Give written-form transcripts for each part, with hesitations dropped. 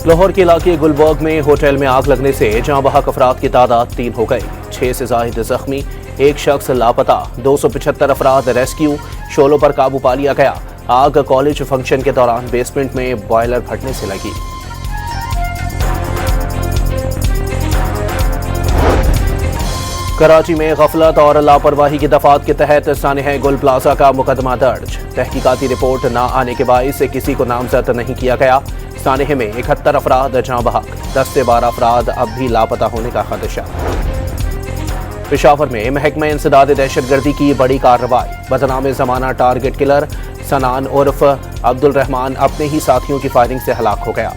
लाहौर के इलाके गुलबर्ग में होटल में आग लगने से जहां बहक अफराद की तादाद 3 हो गई, 6 से जायद जख्मी, एक शख्स लापता, 275 अफराद रेस्क्यू, शोलों पर काबू पा लिया गया। आग कॉलेज फंक्शन के दौरान बेसमेंट में बॉयलर फटने से लगी। कराची में गफलत और लापरवाही की दफात के तहत सानिह गुल प्लाजा का मुकदमा दर्ज। तहकीकाती रिपोर्ट न आने के बायस किसी को नामजद नहीं किया गया। सानिह में 71 अफराद जहां बहक, 10 से 12 अफराद अब भी लापता होने का खदशा। पेशावर में महकमा इंसदाद दहशतगर्दी की बड़ी कार्रवाई। बदनाम जमाना टारगेट किलर सनान उर्फ अब्दुल रहमान अपने ही साथियों की फायरिंग से हलाक हो गया।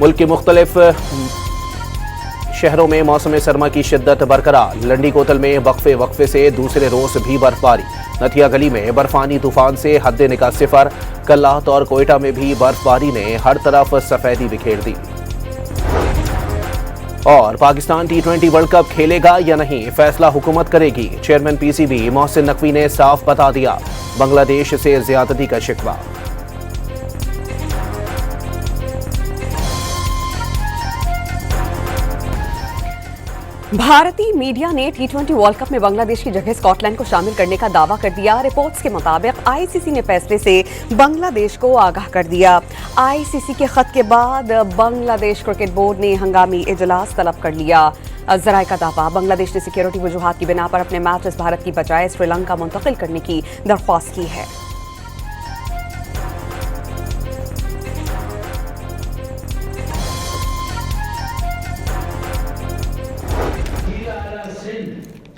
मुल्क के मुख्तलिफ शहरों में मौसम सरमा की शिद्दत बरकरार। लंडी कोतल में वक्फे से दूसरे रोज भी बर्फबारी। नथिया गली में बर्फानी तूफान से हद निकाह सिफर। कल्लात और कोयटा में भी बर्फबारी ने हर तरफ सफेदी बिखेर दी। और पाकिस्तान T20 वर्ल्ड कप खेलेगा या नहीं, फैसला हुकूमत करेगी। चेयरमैन PCB मोहसिन नकवी ने साफ बता दिया, बांग्लादेश से ज्यादती का शिकवा। भारतीय मीडिया ने T20 वर्ल्ड कप में बांग्लादेश की जगह स्कॉटलैंड को शामिल करने का दावा कर दिया। रिपोर्ट्स के मुताबिक ICC ने फैसले से बांग्लादेश को आगाह कर दिया। ICC के खत के बाद बांग्लादेश क्रिकेट बोर्ड ने हंगामी इजलास तलब कर लिया। जराये का दावा, बांग्लादेश ने सिक्योरिटी वजूहात की बिना पर अपने मैचेस भारत की बजाय श्रीलंका मुंतकिल करने की दरख्वास्त की है।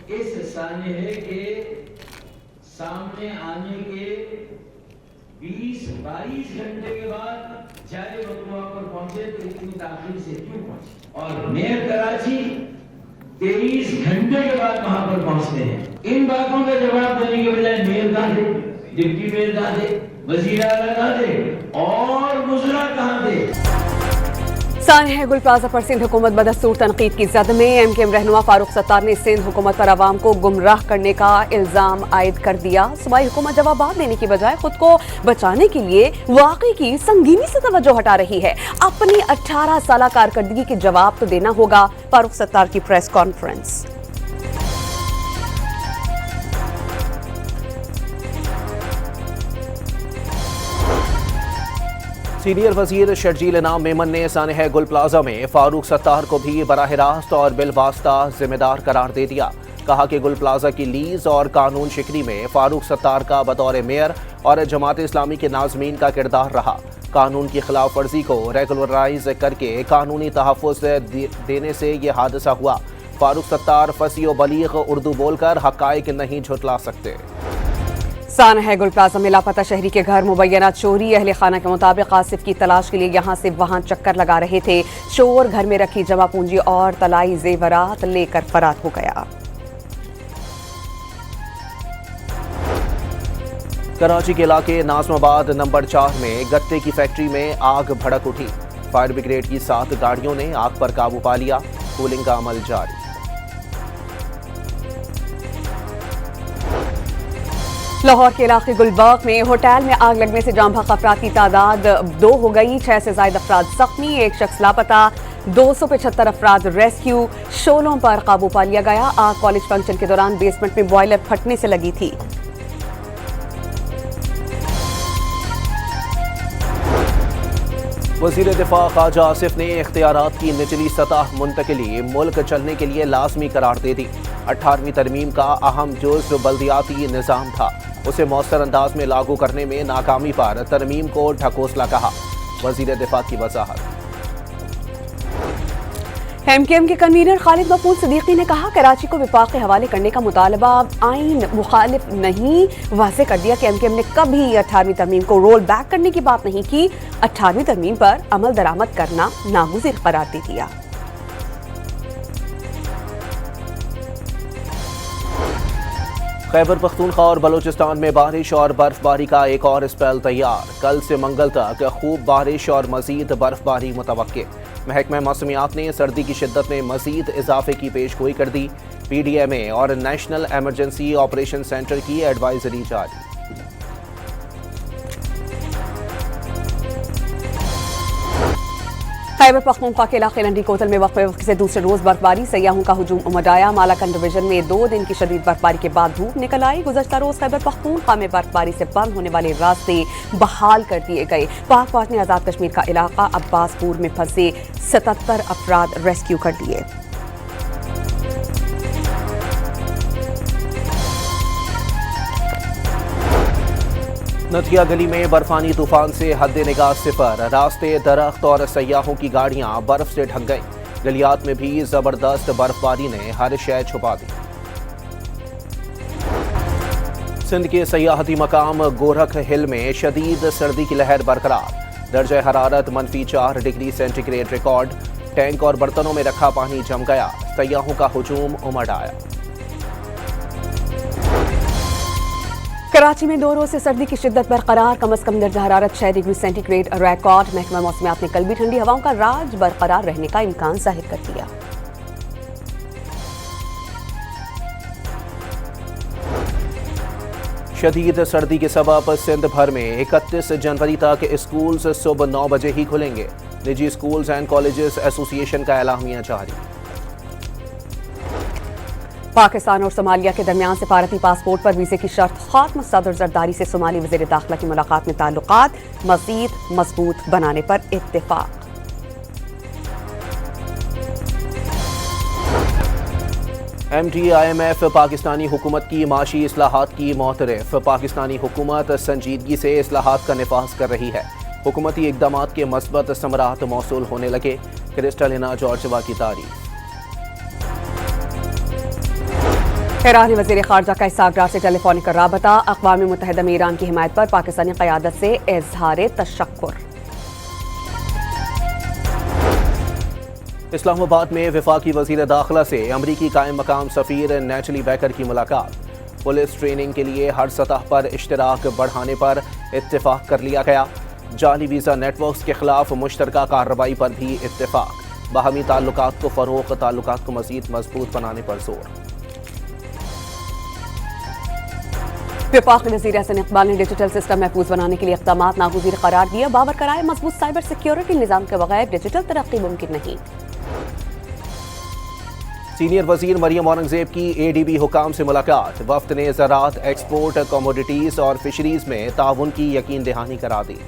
इस सानिहे के सामने आने के 20-22 घंटे के बाद जाले वक़्वा पर पहुंचे तो इतनी ताखीर से क्यों पहुंचे? और मेयर कराची 23 घंटे के बाद वहां पर पहुंचते हैं। इन बातों का जवाब देने के बजाय मेयर कहां थे, डिप्टी मेयर कहां थे, वजीर आला कहां थे और मुजरा कहां थे? सानिह गुल प्लाजा पर सिंध हुकूमत बदस्तूर तनकीद की जद में। MKM रहनुमा फारूक सत्तार ने सिंध हुकूमत पर आवाम को गुमराह करने का इल्जाम आयद कर दिया। सूबाई हुकूमत जवाब देने की बजाय खुद को बचाने के लिए वाकई की संगीनी से तवज्जो हटा रही है। अपनी 18 साल कारकर्दगी के जवाब तो देना होगा। फारूक सत्तार की प्रेस कॉन्फ्रेंस। सीनियर वजीर शर्जील इनाम मेमन ने सानिह गुल प्लाजा में फारूक सत्तार को भी बराह रास्त और बिलवास्ता जिम्मेदार करार दे दिया। कहा कि गुल प्लाजा की लीज और कानून शिकनी में फारूक सत्तार का बतौर मेयर और जमात इस्लामी के नाजमीन का किरदार रहा। कानून की खिलाफ वर्जी को रेगुलराइज करके कानूनी तहफ़्फ़ुज़ देने से यह हादसा हुआ। फारूक सत्तार फसी व बलीग उर्दू बोलकर हक़ाइक़ नहीं झुटला सकते। सानिह गुल प्लाजा में लापता शहरी के घर मुबैना चोरी। अहले खाना के मुताबिक आसिफ की तलाश के लिए यहां से वहां चक्कर लगा रहे थे। चोर घर में रखी जमा पूंजी और तलाई जेवरात लेकर फरार हो गया। कराची के इलाके नाज़माबाद नंबर 4 में गत्ते की फैक्ट्री में आग भड़क उठी। फायर ब्रिगेड की 7 गाड़ियों ने आग पर काबू पा लिया। कूलिंग का अमल जारी। लाहौर के इलाके गुलबर्ग में होटल में आग लगने से जाम बहक अफराद की तादाद 2 हो गई। 6 से ज्यादा अफराद जख्मी, एक शख्स लापता, 275 अफराद रेस्क्यू, शोलों पर काबू पा लिया गया। आग कॉलेज फंक्शन के दौरान बेसमेंट में बॉयलर फटने से लगी थी। वज़ीर दिफा ख्वाजा आसिफ ने इख्तियारात की निचली सतह मुंतकिली मुल्क चलने के लिए लाजमी करार दे दी। 18वीं तरमीम का अहम जुज़्व बल्दियाती निज़ाम था, उसे मौसर अंदाज में लागू करने में नाकामी पर तरमीम को ढकोसला कहा। वज़ीर दिफा की वजाहत। MKM के कन्वीनर खालिद मकबूल सिद्दीकी ने कहा, कराची को विफाक के हवाले करने का मुतालबा आइन मुखालिफ नहीं। वाज़े कर दिया कि MKM ने कभी 18वीं तरमीम को रोल बैक करने की बात नहीं की। 18वीं तरमीम पर अमल दरामद करना नागुज़िर करार दे दिया। खैबर पख्तूनख्वा और बलूचिस्तान में बारिश और बर्फबारी का एक और स्पेल तैयार। कल से मंगल तक खूब बारिश और मजीद बर्फबारी मुतवक्के। महकमा मौसमियात ने सर्दी की शिद्दत में मजीद इजाफे की पेशगोई कर दी। PDMA और नेशनल एमरजेंसी ऑपरेशन सेंटर की एडवाइजरी जारी। खैबर पख्तूनख्वा के इलाके लंडी कोतल में वक्त से दूसरे रोज बर्फबारी, सयाहों का हुजूम उमड़ आया। मालाकंड डिवीजन में 2 दिन की शदीद बर्फबारी के बाद धूप निकल आई। गुज़श्ता रोज खैबर पख्तूनख्वा में बर्फबारी से बंद होने वाले रास्ते बहाल कर दिए गए। पाक फौज ने आज़ाद कश्मीर का इलाका अब्बासपुर में फंसे 77 अफराद रेस्क्यू कर लिए। नथिया गली में बर्फानी तूफान से हद निगाह सिफर, रास्ते दरख्त और सयाहों की गाड़ियां बर्फ से ढक गईं। गलियात में भी जबरदस्त बर्फबारी ने हर शय छुपा दी। सिंध के सयाहती मकाम गोरख हिल में शदीद सर्दी की लहर बरकरार, दर्जा हरारत -4 डिग्री सेंटीग्रेड रिकॉर्ड। टैंक और बर्तनों में रखा पानी जम गया, सयाहों का हुजूम उमड़ आया। कराची में 2 रोज से सर्दी की शिद्दत बरकरार, कम से कम दर्जा हरारत 6 डिग्री सेंटीग्रेड रिकॉर्ड। महकमा मौसमियात ने कल भी ठंडी हवाओं का राज बरकरार रहने का इम्कान जाहिर कर दिया। शदीद सर्दी के सबब सिंध भर में 31 जनवरी तक स्कूल सुबह 9 बजे ही खुलेंगे। निजी स्कूल्स एंड कॉलेजेस एसोसिएशन का एलामिया जारी। पाकिस्तान और सोमालिया के दरमियान सिफारती पासपोर्ट पर वीजे की शर्त खत्म, सदर जरदारी से सोमाली वज़ीर दाखिला की मुलाकात में ताल्लुकात मज़ीद मजबूत बनाने पर इत्तेफाक। MT-IMF पाकिस्तानी हुकूमत की माशी इस्लाहात की मोतरफ, पाकिस्तानी हुकूमत संजीदगी से इस्लाहात का निफाज कर रही है। हुकूमती इक़दामात के मस्बत समरात मौसूल होने लगे। क्रिस्टलिना जॉर्जवा की तारीफ। ईरानी वज़ीर ख़ारजा का इस्साकडार से टेलीफोनिक राबता, अक़वाम मुत्तहिदा में ईरान की हिमायत पर पाकिस्तानी क़यादत से इज़हार तशक्कुर। इस्लामाबाद में वफाकी वज़ीर दाखिला से अमरीकी कायम मकाम सफ़ीर नेटली बैकर की मुलाकात। पुलिस ट्रेनिंग के लिए हर सतह पर इश्तराक बढ़ाने पर इत्तेफाक कर लिया गया। जाली वीज़ा नेटवर्क्स के खिलाफ मुश्तरका कार्रवाई पर भी इत्तेफाक। बाहमी ताल्लुकात को फ़रोग़, ताल्लुकात को मज़ीद मजबूत बनाने पर जोर। वफाकी वज़ीर हसन इकबाल ने डिजिटल सिस्टम महफूज बनाने के लिए इक़दामात नागुज़ीर करार दिया। बावर कराए मजबूत साइबर सिक्योरिटी निज़ाम के बगैर डिजिटल तरक्की मुमकिन नहीं। सीनियर वज़ीर मरियम औरंगज़ेब की ADB हुकाम से मुलाकात। वफ़द ने ज़राअत, एक्सपोर्ट, कमोडिटीज़ और फिशरीज़ में ताउन की यकीन दहानी करा दी।